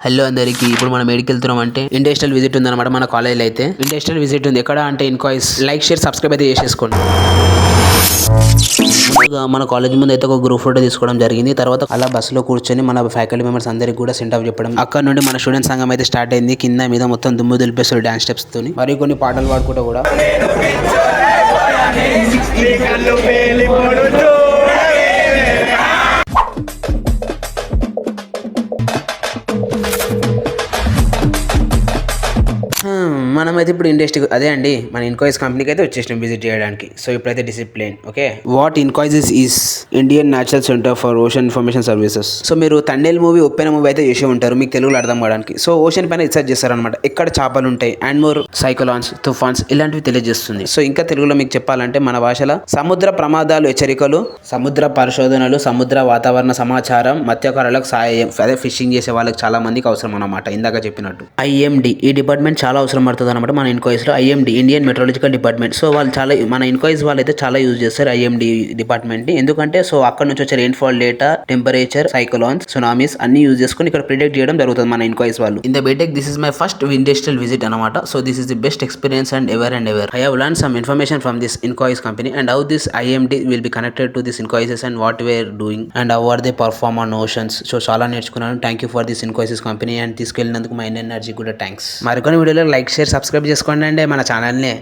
Hello అందరికి ఇప్పుడు మనం ఎడికి వెళ్తున్నాం అంటే ఇండస్ట్రియల్ విజిట్ ఉంది అనమాట మన కాలేజీలో అయితే ఇండస్ట్రియల్ విజిట్ ఉంది ఎక్కడ అంటే ఇన్కాయిస్ లైక్ షేర్ సబ్స్క్రైబ్ అయితే చేసేసుకోండి. మన కాలేజ్ ముందు అయితే ఒక గ్రూప్ ఫోటో తీసుకోవడం జరిగింది. తర్వాత అలా బస్సులో కూర్చొని మన ఫ్యాకల్టీ మెంబర్స్ అందరికి కూడా సెండ్ ఆఫ్ చెప్పడం. అక్కడ నుండి మన స్టూడెంట్ సంఘం అయితే స్టార్ట్ అయింది. కింద మీద మొత్తం దుమ్ము దులిపేస్తారు డాన్స్ స్టెప్స్ తోని. మరి కొన్ని పాటలు పాడుకుంటూ కూడా మనమైతే ఇప్పుడు ఇండస్ట్రీ అదే అండి మన ఇన్కాయిస్ కంపెనీకి అయితే వచ్చేసినాం విజిట్ చేయడానికి. సో ఇప్పుడైతే discipline okay. What INCOIS is Indian national centre for ocean information services. So మీరు తండేల్ మూవీ ఒప్పెన మూవీ అయితే చేసి ఉంటారు మీకు తెలుగులో అర్థం కావడానికి. సో ఓషన్ పైన రీసెర్చ్ చేస్తారనమాట. ఎక్కడ చేపలు ఉంటాయి అండ్ మోర్ సైక్లోన్స్ తుఫాన్స్ ఇలాంటివి తెలియజేస్తుంది. సో ఇంకా తెలుగులో మీకు చెప్పాలంటే మన భాషలో సముద్ర ప్రమాదాలు హెచ్చరికలు, సముద్ర పరిశోధనలు, సముద్ర వాతావరణ సమాచారం, మత్స్యకారులకు సాయం, అదే ఫిషింగ్ చేసే వాళ్ళకి చాలా మందికి అవసరం అన్నమాట. ఇందాక చెప్పినట్టు ఐఎండి ఈ డిపార్ట్మెంట్ చాలా అవసరం పడుతుంది అనమాట మన ఇన్కాయిస్ లో. IMD Indian meteorological department. So వాళ్ళు చాలా మన ఇన్కాయిస్ వాళ్ళు అయితే చాలా యూజ్ చేస్తారు ఐఎండి డిపార్ట్మెంట్ ని. ఎందుకంటే సో అక్కడ నుంచి వచ్చే rainfall data, temperature, cyclones, tsunamis అన్ని యూజ్ చేసుకుని ఇక్కడ ప్రిడిక్ట్ చేయడం జరుగుతుంది మన ఇన్కాయిస్ వాళ్ళు. In the BTech this is my first industrial visit అనమాట. So this is the best experience and ever. I have learned some information from this Incois company and how this IMD will be connected to this Incoises and what we are doing and how are they perform on oceans. So చాలా నేర్చుకున్నాను. Thank you for this Incois company and తీసుకెళ్ళినందుకు మా energy కూడా thanks. మరికొన్ని వీడియోలో like share subscribe చేసుకోండి అండి మన ఛానల్ని.